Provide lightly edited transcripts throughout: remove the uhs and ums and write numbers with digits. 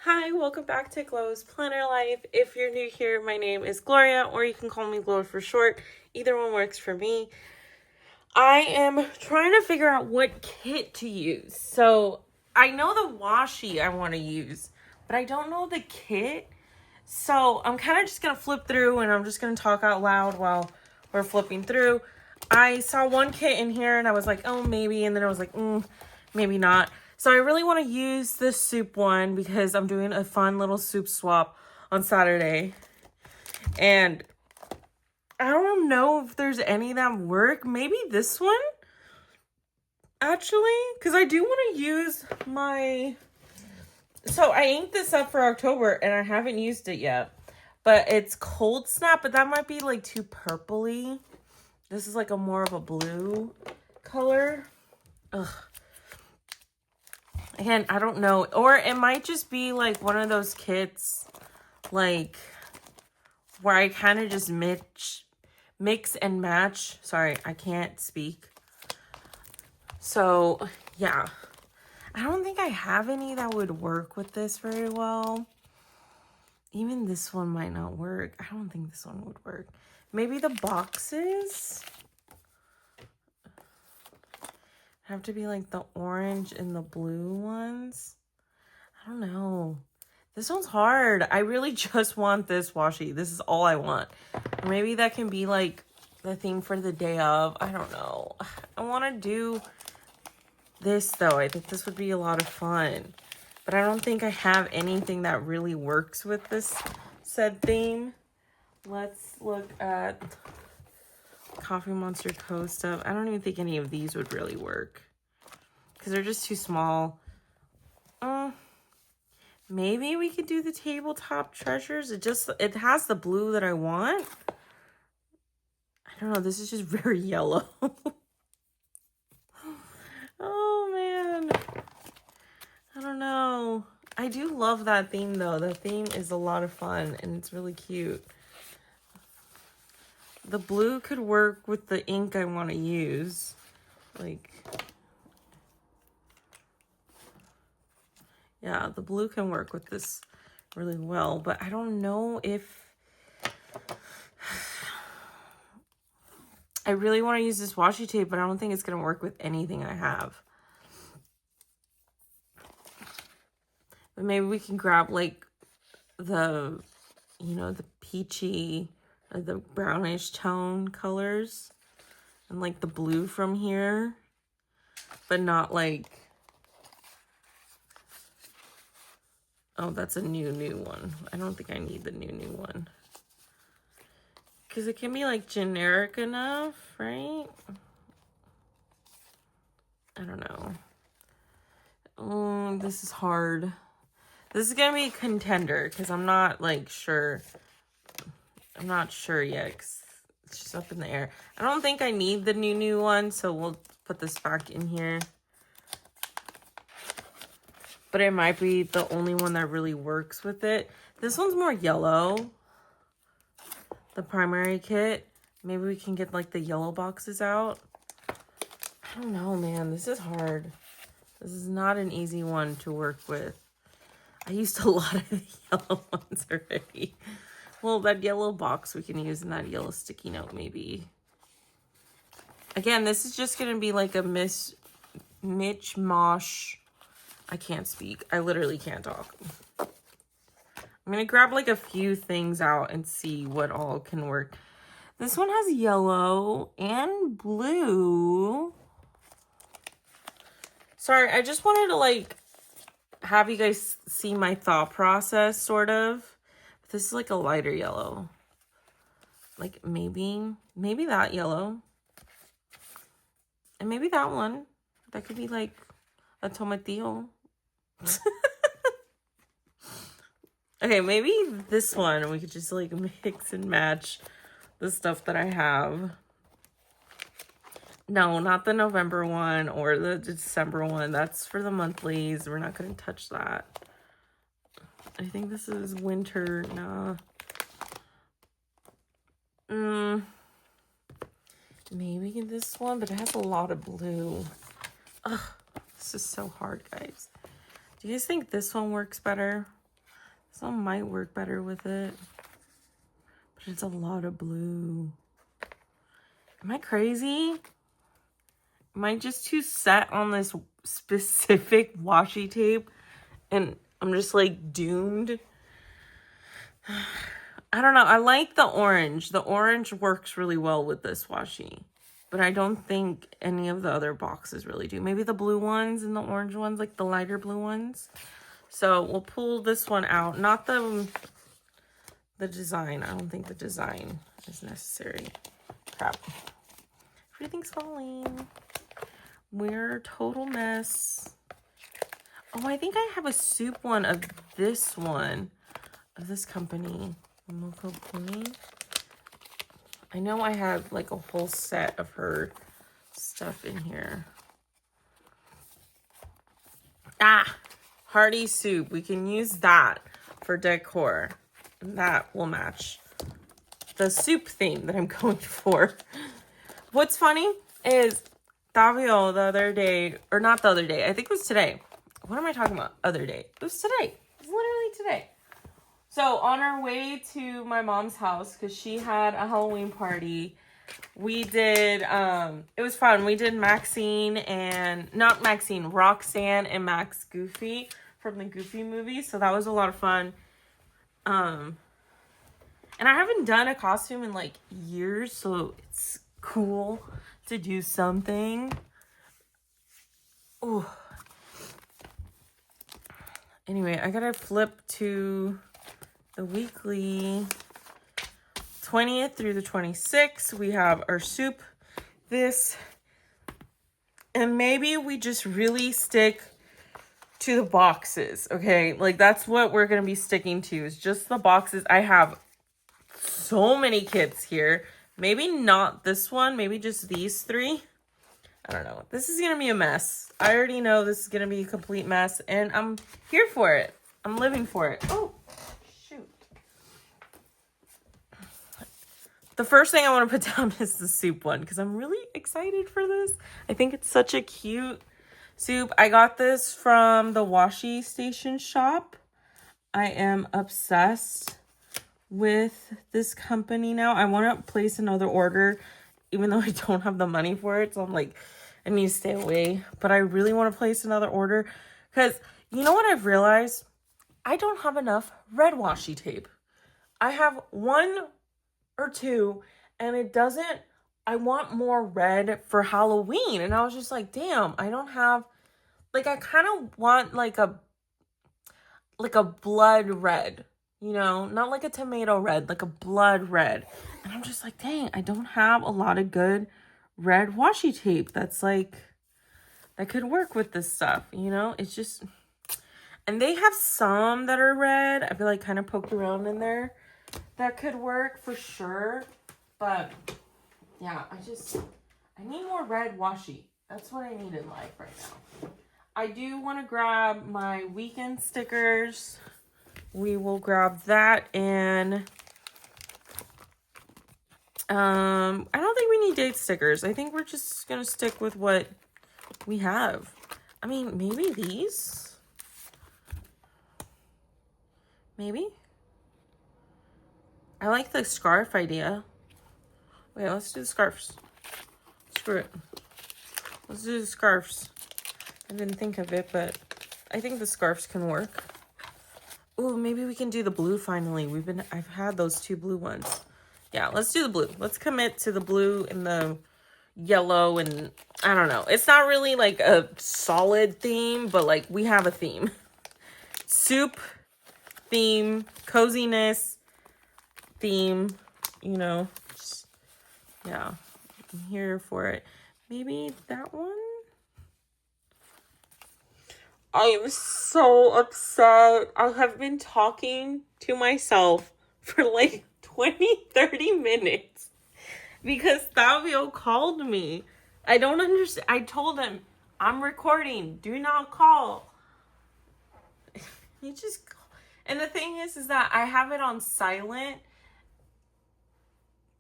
Hi, welcome back to Glow's Planner Life. If you're new here, my name is Gloria, or you can call me Glow for short. Either one works for me. I am trying to figure out what kit to use. So I know the washi I want to use, but I don't know the kit. So I'm kind of just going to flip through and I'm just going to talk out loud while we're flipping through. I saw one kit in here and I was like, oh, maybe. And then I was like, maybe not. So I really want to use this soup one because I'm doing a fun little soup swap on Saturday. And I don't know if there's any that work. Maybe this one, actually, because I do want to use my... So I inked this up for October and I haven't used it yet. But it's Cold Snap, but that might be like too purpley. This is like a more of a blue color. Ugh. Again, I don't know. Or it might just be like one of those kits, like, where I kind of just mix and match. Sorry, I can't speak. So, yeah. I don't think I have any that would work with this very well. Even this one might not work. I don't think this one would work. Maybe the boxes have to be like the orange and the blue ones. I don't know. This one's hard. I really just want this washi. This is all I want. Or maybe that can be like the theme for the day of. I don't know. I want to do this though. I think this would be a lot of fun. But I don't think I have anything that really works with this said theme. Let's look at Coffee Monster Co. stuff. I don't even think any of these would really work because they're just too small. Maybe we could do the Tabletop Treasures. It has the blue that I want. I don't know. This is just very yellow. Oh, man. I don't know. I do love that theme, though. The theme is a lot of fun, and it's really cute. The blue could work with the ink I want to use. Like, yeah, the blue can work with this really well, but I don't know if... I really want to use this washi tape, but I don't think it's going to work with anything I have. But maybe we can grab, like, the, the peachy, or the brownish tone colors. And, like, the blue from here. But not, like... Oh, that's a new one. I don't think I need the new one. Because it can be, like, generic enough, right? I don't know. Oh, this is hard. This is going to be a contender because I'm not, like, sure. I'm not sure yet because it's just up in the air. I don't think I need the new one, so we'll put this back in here. But it might be the only one that really works with it. This one's more yellow. The primary kit. Maybe we can get, like, the yellow boxes out. I don't know, man. This is hard. This is not an easy one to work with. I used a lot of the yellow ones already. Well, that yellow box we can use in that yellow sticky note, maybe. Again, this is just going to be like a Mitch Mosh. I can't speak. I literally can't talk. I'm going to grab like a few things out and see what all can work. This one has yellow and blue. Sorry, I just wanted to like have you guys see my thought process, sort of. This is like a lighter yellow. Like maybe that yellow. And maybe that one. That could be like a tomatillo. Okay, maybe this one. We could just like mix and match the stuff that I have. No, not the November one or the December one. That's for the monthlies. We're not going to touch that. I think this is winter. Nah. Maybe this one, but it has a lot of blue. Ugh, this is so hard, guys. Do you guys think this one works better? Some might work better with it. But it's a lot of blue. Am I crazy? Am I just too set on this specific washi tape? And I'm just like doomed? I don't know. I like the orange. The orange works really well with this washi. But I don't think any of the other boxes really do. Maybe the blue ones and the orange ones, like the lighter blue ones. So we'll pull this one out. Not the design. I don't think the design is necessary. Crap. Everything's falling. We're a total mess. Oh, I think I have a soup one of this one. Of this company. Momoko Kumi. I know I have like a whole set of her stuff in here. Ah! Hearty soup. We can use that for decor. And that will match the soup theme that I'm going for. What's funny is Davio the other day, or not the other day, I think it was today. What am I talking about? Other day. It was today. It was literally today. So on our way to my mom's house, because she had a Halloween party, we did, it was fun. We did Roxanne and Max Goofy from the Goofy movie. So that was a lot of fun. And I haven't done a costume in like years, so it's cool to do something. Ooh. Anyway, I gotta flip to the weekly 20th through the 26th. We have our soup, this, and maybe we just really stick to the boxes, okay? Like, that's what we're gonna be sticking to, is just the boxes. I have so many kits here. Maybe not this one, maybe just these three. I don't know. This is gonna be a mess. I already know this is gonna be a complete mess, and I'm here for it. I'm living for it. Oh, shoot. The first thing I want to put down is the soup one, because I'm really excited for this. I think it's such a cute soup. I got this from the washi station shop. I am obsessed with this company now. I want to place another order, even though I don't have the money for it. So I'm like, I need to stay away. But I really want to place another order, because you know what I've realized? I don't have enough red washi tape. I have one or two, and it doesn't, I want more red for Halloween. And I was just like, damn, I don't have, like, I kind of want like a blood red, you know, not like a tomato red, like a blood red. And I'm just like, dang, I don't have a lot of good red washi tape that's like, that could work with this stuff, you know? It's just, and they have some that are red. I feel like kind of poked around in there. That could work for sure. But yeah, I need more red washi. That's what I need in life right now. I do want to grab my weekend stickers. We will grab that, and I don't think we need date stickers. I think we're just gonna stick with what we have. I mean, maybe these? Maybe? I like the scarf idea. Wait, let's do the scarves. Screw it. Let's do the scarves. I didn't think of it, but I think the scarves can work. Ooh, maybe we can do the blue finally. I've had those two blue ones. Yeah, let's do the blue. Let's commit to the blue and the yellow, and I don't know. It's not really like a solid theme, but like we have a theme. Soup theme, coziness theme, you know. Just, yeah, I'm here for it. Maybe that one? I am so upset. I have been talking to myself for like 20-30 minutes because Thavio called me. I don't understand. I told him, I'm recording. Do not call. He just... And the thing is that I have it on silent,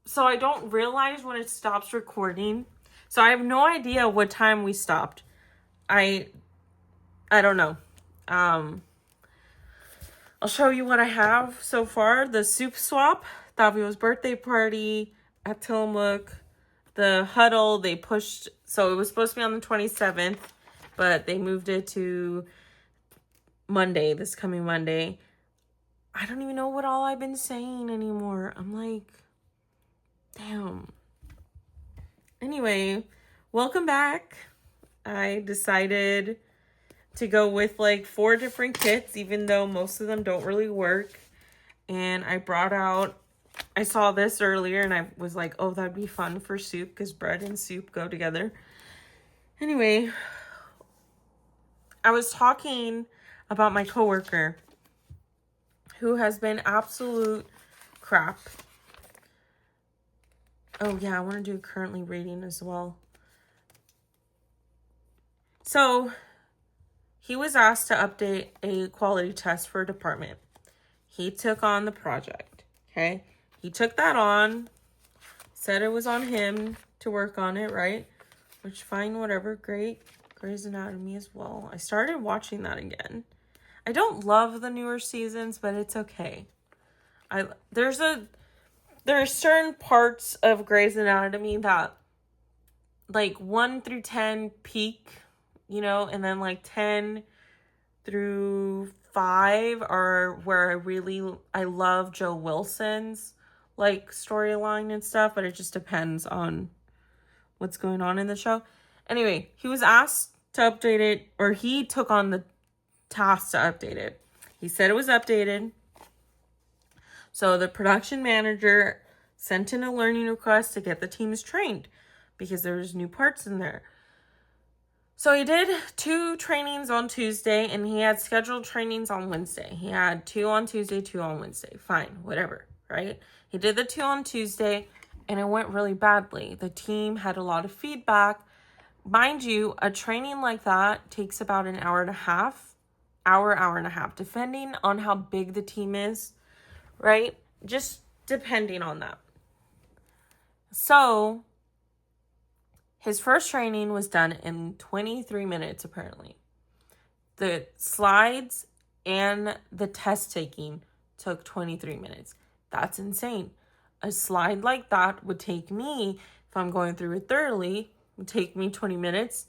so I don't realize when it stops recording. So I have no idea what time we stopped. I don't know. I'll show you what I have so far. The soup swap, Davio's birthday party at Tillamook, the huddle, they pushed, so it was supposed to be on the 27th, but they moved it to Monday, this coming Monday. I don't even know what all I've been saying anymore. I'm like, damn. Anyway, welcome back. I decided to go with like 4 different kits, even though most of them don't really work. And I brought out, I saw this earlier and I was like, oh, that'd be fun for soup because bread and soup go together. Anyway, I was talking about my coworker who has been absolute crap. Oh yeah, I want to do currently rating as well. So he was asked to update a quality test for a department. He took on the project, okay? He took that on, said it was on him to work on it, right? Which, fine, whatever, great. Grey's Anatomy as well. I started watching that again. I don't love the newer seasons, but it's okay. There are certain parts of Grey's Anatomy that, like, 1 through 10 peak, you know, and then, like, 10 through 5 are where I love Joe Wilson's, like, storyline and stuff, but it just depends on what's going on in the show. Anyway, he was asked to update it, or he took on the task to update it. He said it was updated. So the production manager sent in a learning request to get the teams trained because there was new parts in there. So he did 2 trainings on Tuesday and he had scheduled trainings on Wednesday. He had 2 on Tuesday, 2 on Wednesday. Fine, whatever, right? He did the 2 on Tuesday and it went really badly. The team had a lot of feedback. Mind you, a training like that takes about an hour and a half, hour and a half, depending on how big the team is, right? Just depending on that. So his first training was done in 23 minutes, apparently. The slides and the test taking took 23 minutes. That's insane. A slide like that would take me, if I'm going through it thoroughly, would take me 20 minutes.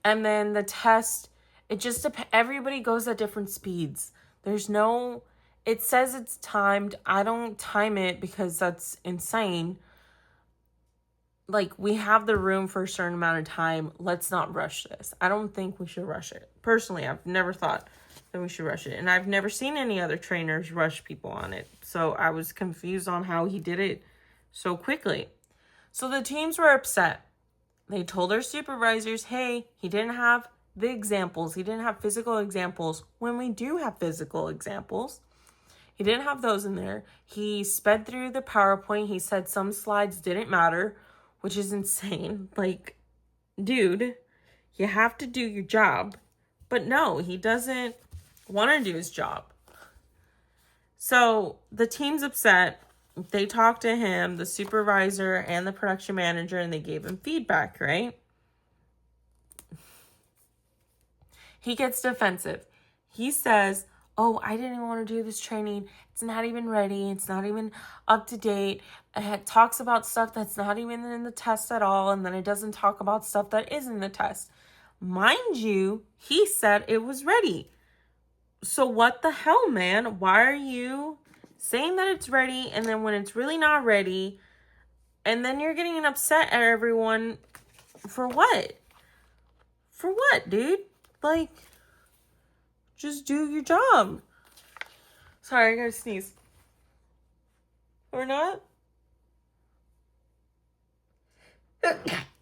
And then the test, it just depends. Everybody goes at different speeds. It says it's timed. I don't time it because that's insane. Like, we have the room for a certain amount of time. Let's not rush this. I don't think we should rush it. Personally, I've never thought that we should rush it. And I've never seen any other trainers rush people on it. So I was confused on how he did it so quickly. So the teams were upset. They told their supervisors, hey, he didn't have the examples. He didn't have physical examples when we do have physical examples. He didn't have those in there. He sped through the PowerPoint. He said some slides didn't matter, which is insane. Like, dude, you have to do your job. But no, he doesn't want to do his job. So the team's upset. They talked to him, the supervisor and the production manager, and they gave him feedback, right? He gets defensive. He says, oh, I didn't even want to do this training. It's not even ready. It's not even up to date. It talks about stuff that's not even in the test at all. And then it doesn't talk about stuff that is in the test. Mind you, he said it was ready. So what the hell, man? Why are you saying that it's ready and then when it's really not ready, and then you're getting upset at everyone for what? For what, dude? Like, just do your job. Sorry, I gotta sneeze. Or not?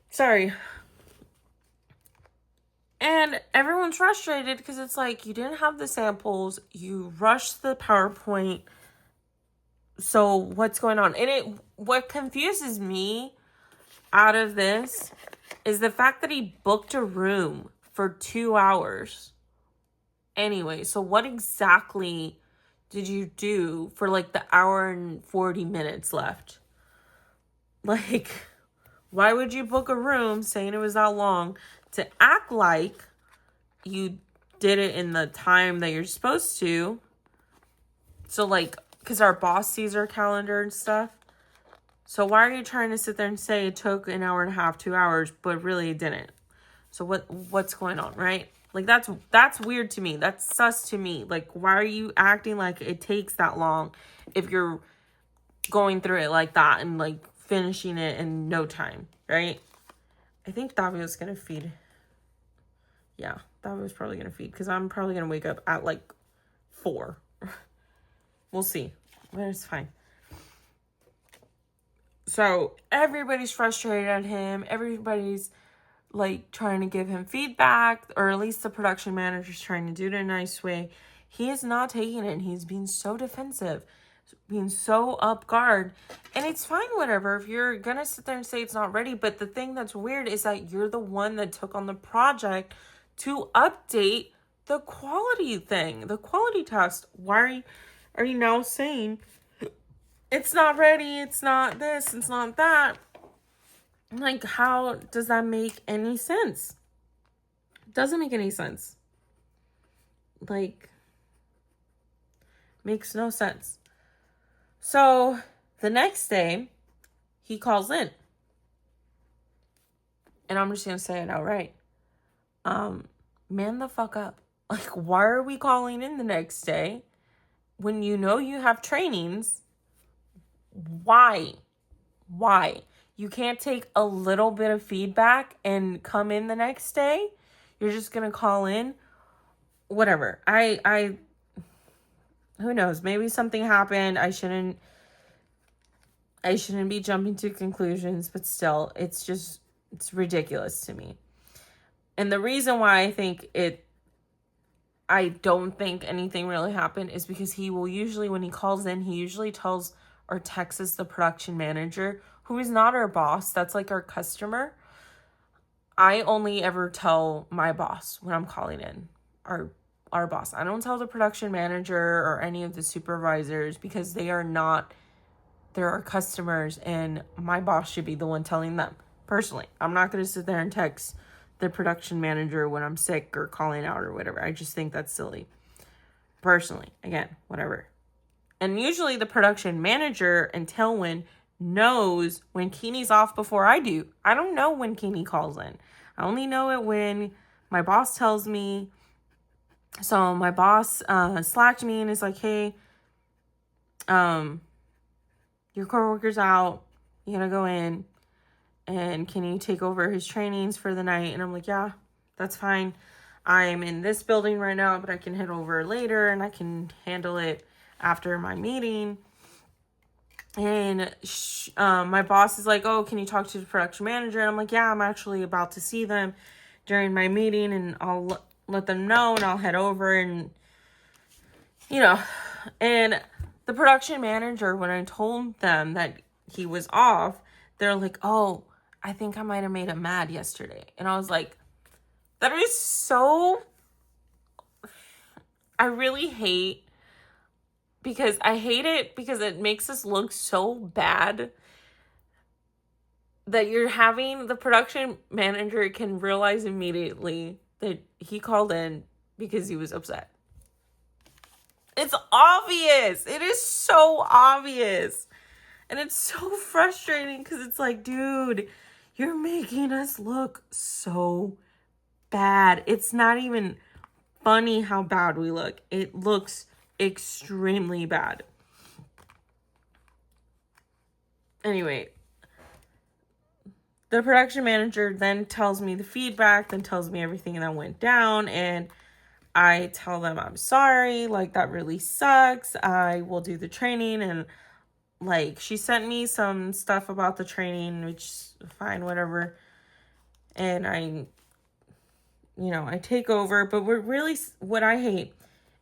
Sorry. And everyone's frustrated because it's like, you didn't have the samples, you rushed the PowerPoint. So what's going on? And what confuses me out of this is the fact that he booked a room for 2 hours. Anyway, so what exactly did you do for like the hour and 40 minutes left? Like, why would you book a room saying it was that long to act like you did it in the time that you're supposed to, So, like, because our boss sees our calendar and stuff. So why are you trying to sit there and say it took an hour and a half, 2 hours, but really it didn't? So what's going on, right? Like, that's weird to me. That's sus to me. Like, why are you acting like it takes that long if you're going through it like that and, like, finishing it in no time, right? I think Davio's gonna feed. Yeah, Davio's probably gonna feed because I'm probably gonna wake up at, like, 4. We'll see. But it's fine. So everybody's frustrated at him. Everybody's, like, trying to give him feedback, or at least the production manager's trying to do it in a nice way. He is not taking it. He's being so defensive, being so up guard. And it's fine, whatever, if you're gonna sit there and say it's not ready. But the thing that's weird is that you're the one that took on the project to update the quality thing, the quality test. Why are you now saying it's not ready, it's not this, it's not that? Like, how does that make any sense? It doesn't make any sense. Like, makes no sense. So the next day, he calls in. And I'm just gonna say it outright. Man the fuck up. Like, why are we calling in the next day when you know you have trainings? Why? You can't take a little bit of feedback and come in the next day? You're just gonna call in? Whatever. I who knows? Maybe something happened. I shouldn't be jumping to conclusions, but still, it's ridiculous to me. And the reason why I don't think anything really happened is because he will usually, when he calls in, he usually tells or texts the production manager, who is not our boss. That's like our customer. I only ever tell my boss when I'm calling in, our boss. I don't tell the production manager or any of the supervisors because they're our customers, and my boss should be the one telling them. Personally, I'm not going to sit there and text the production manager when I'm sick or calling out or whatever. I just think that's silly. Personally, again, whatever. And usually the production manager and Tailwind knows when Keeney's off before I do. I don't know when Keeney calls in. I only know it when my boss tells me. So my boss slacked me and is like, hey, your coworker's out. You gotta go in. And can you take over his trainings for the night? And I'm like, yeah, that's fine. I'm in this building right now, but I can head over later and I can handle it after my meeting. And my boss is like, oh, can you talk to the production manager? And I'm like, yeah, I'm actually about to see them during my meeting, and I'll let them know, and I'll head over. And, and the production manager, when I told them that he was off, they're like, oh, I think I might have made him mad yesterday. And I was like, that is so... I really hate... Because I hate it because it makes us look so bad that you're having the production manager can realize immediately that he called in because he was upset. It's obvious. It is so obvious. And it's so frustrating because it's like, dude, you're making us look so bad. It's not even funny how bad we look. It looks extremely bad. Anyway, the production manager then tells me the feedback, then tells me everything that went down, and I tell them I'm sorry, like, that really sucks. I will do the training, and, like, she sent me some stuff about the training, which is fine, whatever. And I take over. But what I hate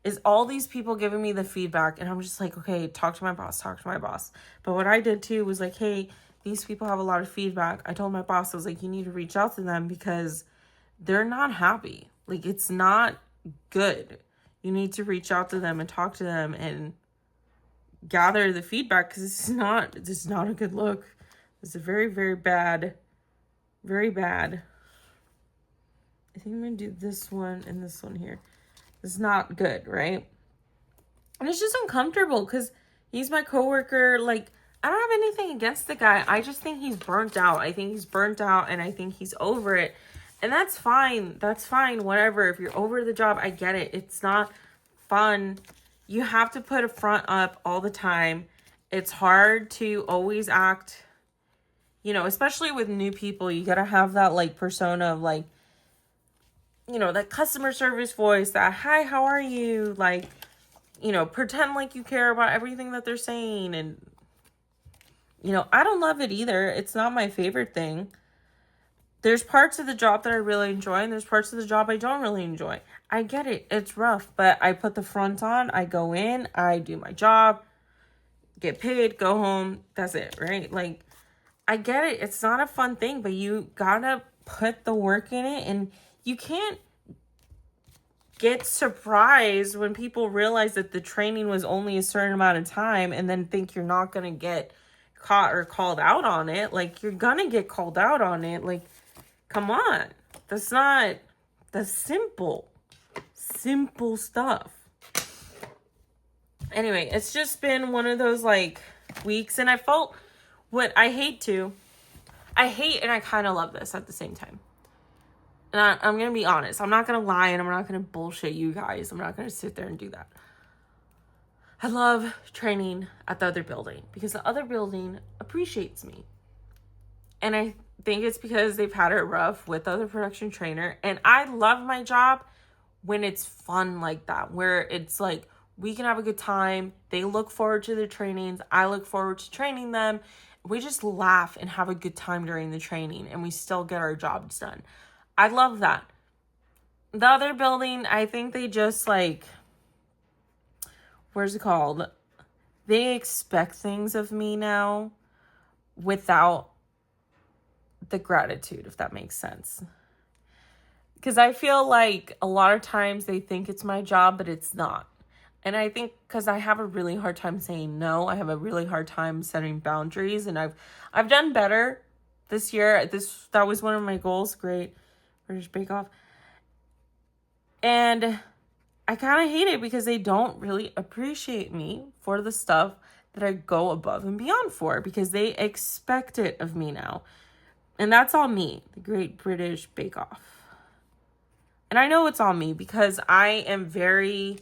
is all these people giving me the feedback. And I'm just like, okay, talk to my boss. But what I did too was like, hey, these people have a lot of feedback. I told my boss, I was like, you need to reach out to them because they're not happy. Like, it's not good. You need to reach out to them and talk to them and gather the feedback, because this is not a good look. It's a very, very bad, very bad. I think I'm gonna do this one and this one here. It's not good, right? And it's just uncomfortable because he's my coworker. Like, I don't have anything against the guy. I just think he's burnt out. I think he's burnt out and I think he's over it. And that's fine. That's fine. Whatever. If you're over the job, I get it. It's not fun. You have to put a front up all the time. It's hard to always act, you know, especially with new people. You got to have that like persona of like, you know, that customer service voice, that, hi, how are you? Like, you know, pretend like you care about everything that they're saying. And, you know, I don't love it either. It's not my favorite thing. There's parts of the job that I really enjoy, and there's parts of the job I don't really enjoy. I get it. It's rough, but I put the front on. I go in, I do my job, get paid, go home. That's it, right? Like, I get it. It's not a fun thing, but you gotta put the work in it, and you can't get surprised when people realize that the training was only a certain amount of time and then think you're not gonna get caught or called out on it. Like, you're gonna get called out on it. Like, come on. That's simple stuff. Anyway, it's just been one of those like weeks, and I felt what I hate and I kind of love this at the same time. And I'm going to be honest. I'm not going to lie and I'm not going to bullshit you guys. I'm not going to sit there and do that. I love training at the other building because the other building appreciates me. And I think it's because they've had it rough with the other production trainer. And I love my job when it's fun like that, where it's like we can have a good time. They look forward to the trainings. I look forward to training them. We just laugh and have a good time during the training and we still get our jobs done. I love that. The other building, I think they just like, where's it called? They expect things of me now without the gratitude, if that makes sense. Because I feel like a lot of times they think it's my job, but it's not. And I think because I have a really hard time saying no, I have a really hard time setting boundaries, and I've done better this year. That was one of my goals. Great British Bake Off. And I kind of hate it because they don't really appreciate me for the stuff that I go above and beyond for, because they expect it of me now. And that's all me, the Great British Bake Off. And I know it's all me because I am very,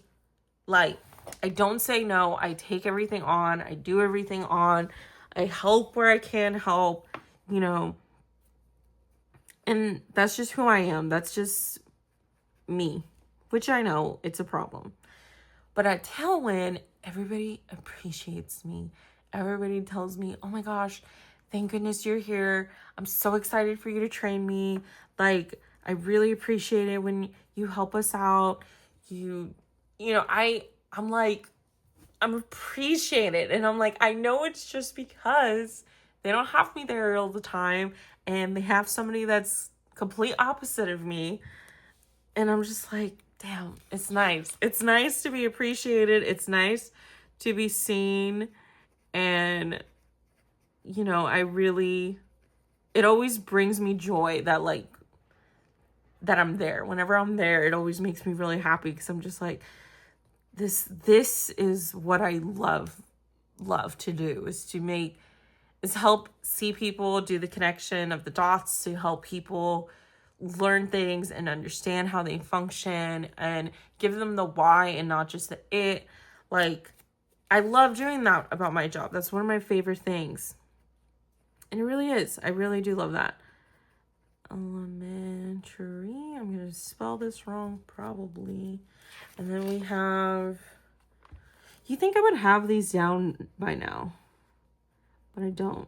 like, I don't say no. I take everything on. I do everything on. I help where I can help, you know. And that's just who I am. That's just me, which I know it's a problem. But at Tailwind, everybody appreciates me. Everybody tells me, oh my gosh, thank goodness you're here. I'm so excited for you to train me. Like, I really appreciate it when you help us out. You know, I'm like, I'm appreciated. And I'm like, I know it's just because they don't have me there all the time. And they have somebody that's complete opposite of me. And I'm just like, damn, it's nice. It's nice to be appreciated. It's nice to be seen. And, you know, it always brings me joy that, like, that I'm there. Whenever I'm there, it always makes me really happy because I'm just like, this is what I love to do, is help see people do the connection of the dots, to help people learn things and understand how they function and give them the why and not just the it. Like, I love doing that about my job. That's one of my favorite things. And it really is. I really do love that. Elementary. I'm going to spell this wrong, probably. And then we have... You think I would have these down by now, but I don't.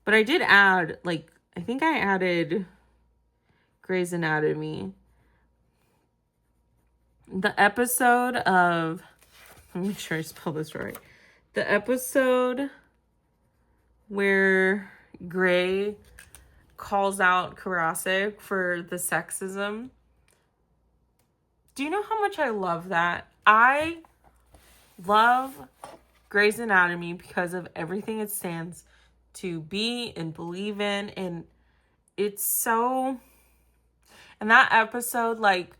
But I did add, like, I think I added Grey's Anatomy. The episode of... Let me make sure I spell this right. The episode where Grey calls out Karasik for the sexism. Do you know how much I love that? I love Grey's Anatomy because of everything it stands to be and believe in. And it's so... And that episode, like,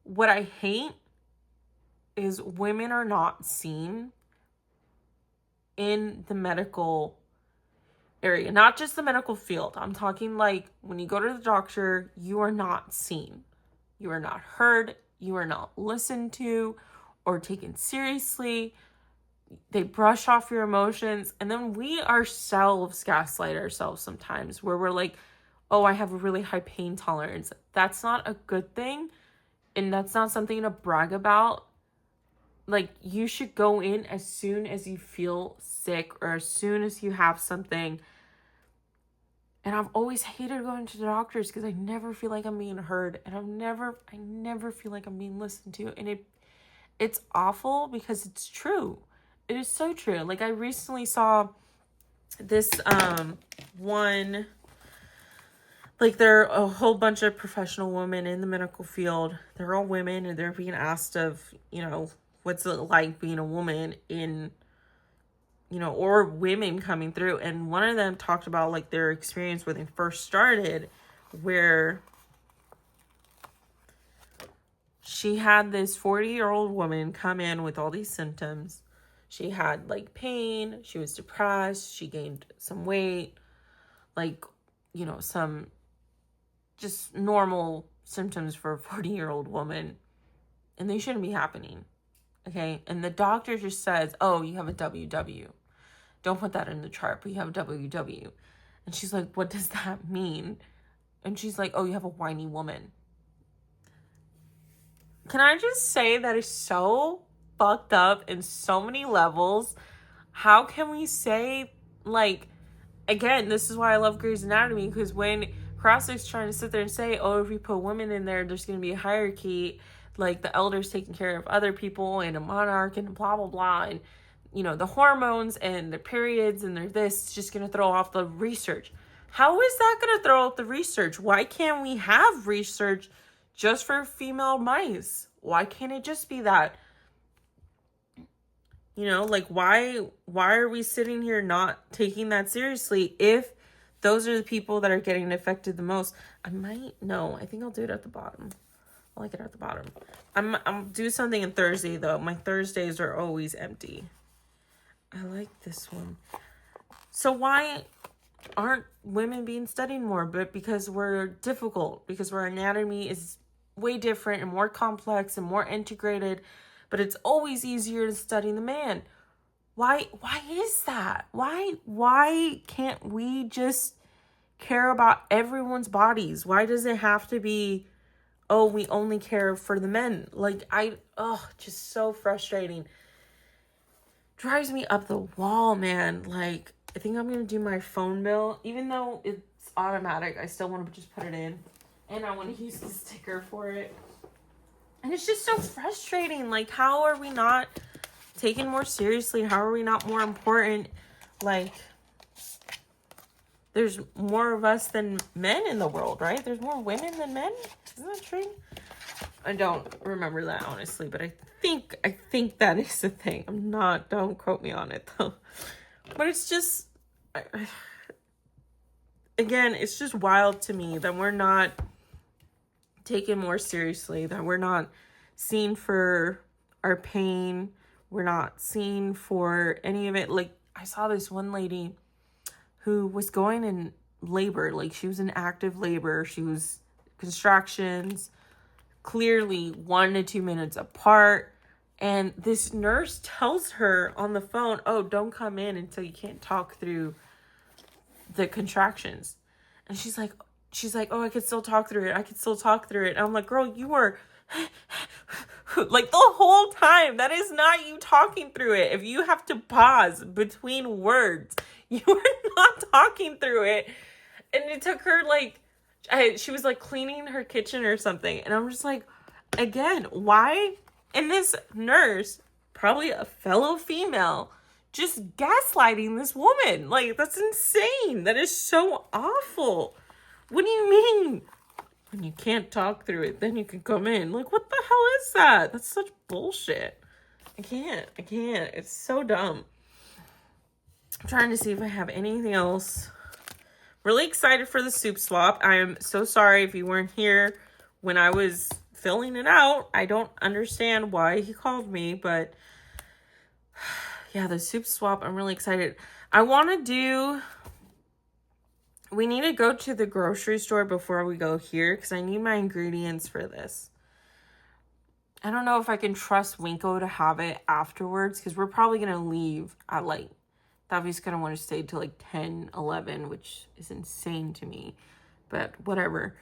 what I hate is women are not seen in the medical area, not just the medical field. I'm talking like when you go to the doctor, you are not seen. You are not heard. You are not listened to or taken seriously. They brush off your emotions. And then we ourselves gaslight ourselves sometimes where we're like, oh, I have a really high pain tolerance. That's not a good thing. And that's not something to brag about. Like, you should go in as soon as you feel sick or as soon as you have something. And I've always hated going to the doctors because I never feel like I'm being heard. And I never feel like I'm being listened to. And it's awful because it's true. It is so true. Like, I recently saw this one, like, there are a whole bunch of professional women in the medical field. They're all women and they're being asked of, what's it like being a woman in, or women coming through. And one of them talked about like their experience when they first started, where she had this 40-year-old woman come in with all these symptoms. She had like pain, she was depressed, she gained some weight, like, some just normal symptoms for a 40-year-old woman. And they shouldn't be happening. Okay. And the doctor just says, oh, you have a WW. Don't put that in the chart, but you have a WW. And she's like, what does that mean? And she's like, oh, you have a whiny woman. Can I just say that is so fucked up in so many levels? How can we say, like, again, this is why I love Grey's Anatomy, because when Crossix's trying to sit there and say, oh, if we put women in there, there's going to be a hierarchy, like the elders taking care of other people and a monarch and blah, blah, blah. And, the hormones and the periods and this, it's just going to throw off the research. How is that going to throw off the research? Why can't we have research just for female mice? Why can't it just be that? Like, why are we sitting here not taking that seriously if those are the people that are getting affected the most? I think I'll do it at the bottom. I like it at the bottom. I'm do something on Thursday though. My Thursdays are always empty. I like this one. So why aren't women being studied more? But because we're difficult, because our anatomy is way different and more complex and more integrated, but it's always easier to study the man. Why is that? Why can't we just care about everyone's bodies? Why does it have to be, oh, we only care for the men? Like, just so frustrating. Drives me up the wall, man. Like, I think I'm gonna do my phone bill. Even though it's automatic, I still want to just put it in. And I want to use the sticker for it. And it's just so frustrating. Like, how are we not taken more seriously? How are we not more important? Like, there's more of us than men in the world, right? There's more women than men. Isn't that true? I don't remember that, honestly, but I think that is the thing. Don't quote me on it, though. But it's just, again, it's just wild to me that we're not taken more seriously, that we're not seen for our pain. We're not seen for any of it. Like, I saw this one lady who was going in labor. Like, she was in active labor. She was contractions, clearly 1 to 2 minutes apart. And this nurse tells her on the phone, oh, don't come in until you can't talk through the contractions. And she's like, oh, I could still talk through it. And I'm like, girl, you were like the whole time. That is not you talking through it. If you have to pause between words, you are not talking through it. And it took her she was like cleaning her kitchen or something. And I'm just like, again, why? And this nurse, probably a fellow female, just gaslighting this woman. Like, that's insane. That is so awful. What do you mean? When you can't talk through it, then you can come in. Like, what the hell is that? That's such bullshit. I can't. It's so dumb. I'm trying to see if I have anything else. Really excited for the soup swap. I am so sorry if you weren't here when I was filling it out. I don't understand why he called me, but yeah, the soup swap, I'm really excited. I want to do, we need to go to the grocery store before we go here because I need my ingredients for this. I don't know if I can trust Winko to have it afterwards because we're probably going to leave at like, Davi's going to want to stay till like 10, 11, which is insane to me, but whatever.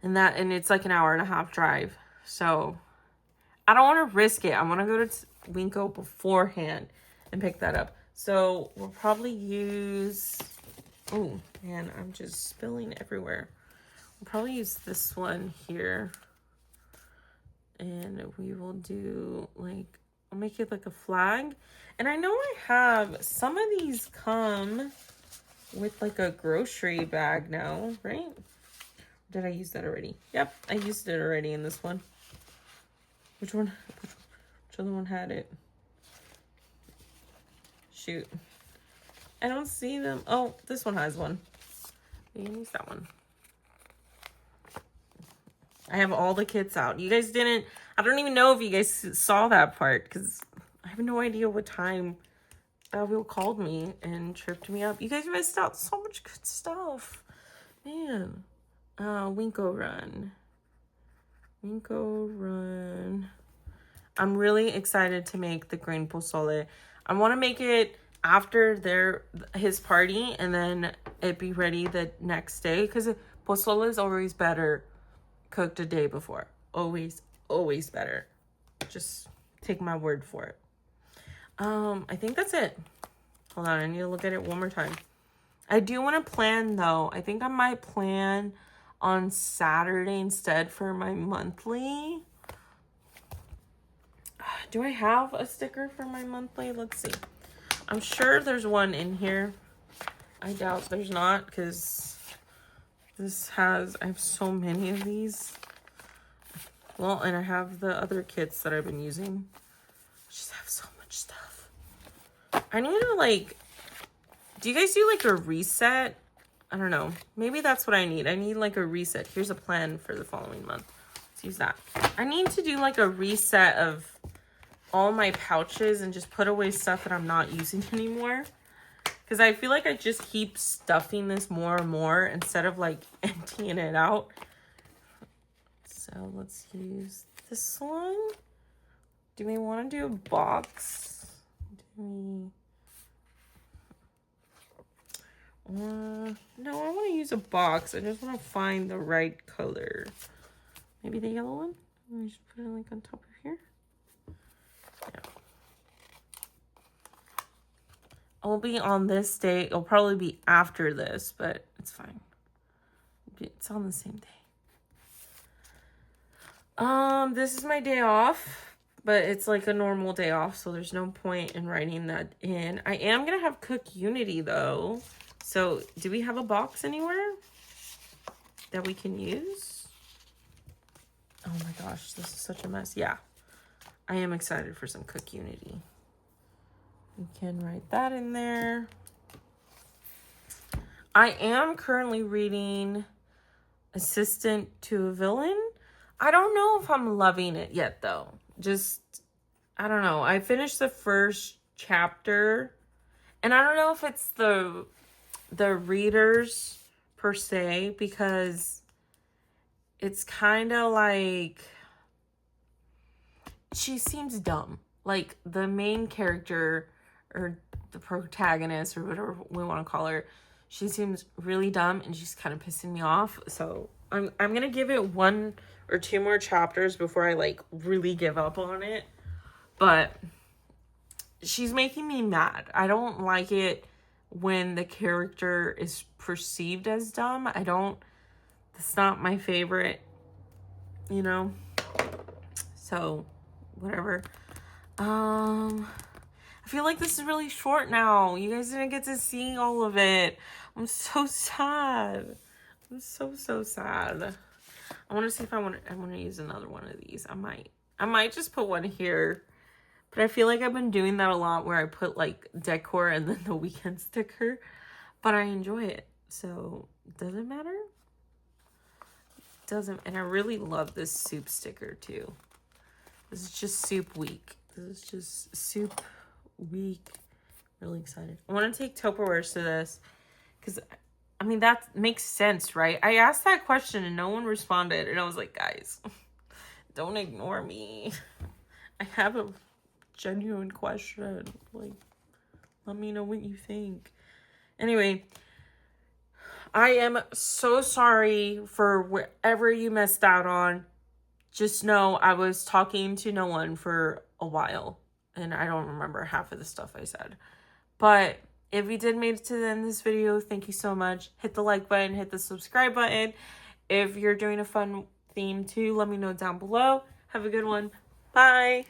And it's like an hour and a half drive. So I don't want to risk it. I want to go to Winko beforehand and pick that up. So we'll probably use, oh man, I'm just spilling everywhere. We'll probably use this one here. And we will do like, I'll make it like a flag. And I know I have, some of these come with like a grocery bag now, right? Did I use that already? Yep, I used it already in this one. Which one? Which other one had it? Shoot. I don't see them. Oh, this one has one. You can use that one. I have all the kits out. You guys didn't, I don't even know if you guys saw that part because I have no idea what time Will called me and tripped me up. You guys missed out so much good stuff. Man. Winko Run. Winko Run. I'm really excited to make the green pozole. I want to make it after his party and then it be ready the next day because pozole is always better cooked a day before. Always better. Just take my word for it. I think that's it. Hold on, I need to look at it one more time. I do want to plan though. I think I might plan on Saturday instead for my monthly. Do I have a sticker for my monthly? Let's see. I'm sure there's one in here. I doubt there's not because I have so many of these. Well, and I have the other kits that I've been using. I just have so much stuff. I need to like, do you guys do like a reset? I don't know. Maybe that's what I need. I need like a reset. Here's a plan for the following month. Let's use that. I need to do like a reset of all my pouches and just put away stuff that I'm not using anymore. Because I feel like I just keep stuffing this more and more instead of like emptying it out. So let's use this one. Do we want to do a box? No, I want to use a box. I just want to find the right color. Maybe the yellow one? Let me just put it like on top of here. Yeah. I'll be on this day. It'll probably be after this, but it's fine. It's on the same day. This is my day off, but it's like a normal day off, so there's no point in writing that in. I am gonna have Cook Unity though. So do we have a box anywhere that we can use? Oh my gosh, this is such a mess. Yeah, I am excited for some Cook Unity. We can write that in there. I am currently reading Assistant to a Villain. I don't know if I'm loving it yet though. Just, I don't know. I finished the first chapter and I don't know if it's the readers per se because it's kind of like she seems dumb. Like the main character or the protagonist or whatever we want to call her, she seems really dumb and she's kind of pissing me off. So I'm gonna give it 1 or 2 more chapters before I like really give up on it. But she's making me mad. I don't like it when the character is perceived as dumb. That's not my favorite, you know? So whatever. I feel like this is really short now. You guys didn't get to see all of it. I'm so sad. I'm so sad. I want to see if I want to use another one of these. I might just put one here. But I feel like I've been doing that a lot where I put like decor and then the weekend sticker. But I enjoy it. So does it matter? doesn't, and I really love this soup sticker too. This is just soup week. This is just soup week. Really excited. I want to take Tupperwares to this because, I mean, that makes sense, right? I asked that question and no one responded. And I was like, guys, don't ignore me. I have a genuine question. Like, let me know what you think. Anyway, I am so sorry for whatever you missed out on. Just know I was talking to no one for a while. And I don't remember half of the stuff I said. But if you did make it to the end of this video, thank you so much. Hit the like button, hit the subscribe button. If you're doing a fun theme too, let me know down below. Have a good one. Bye.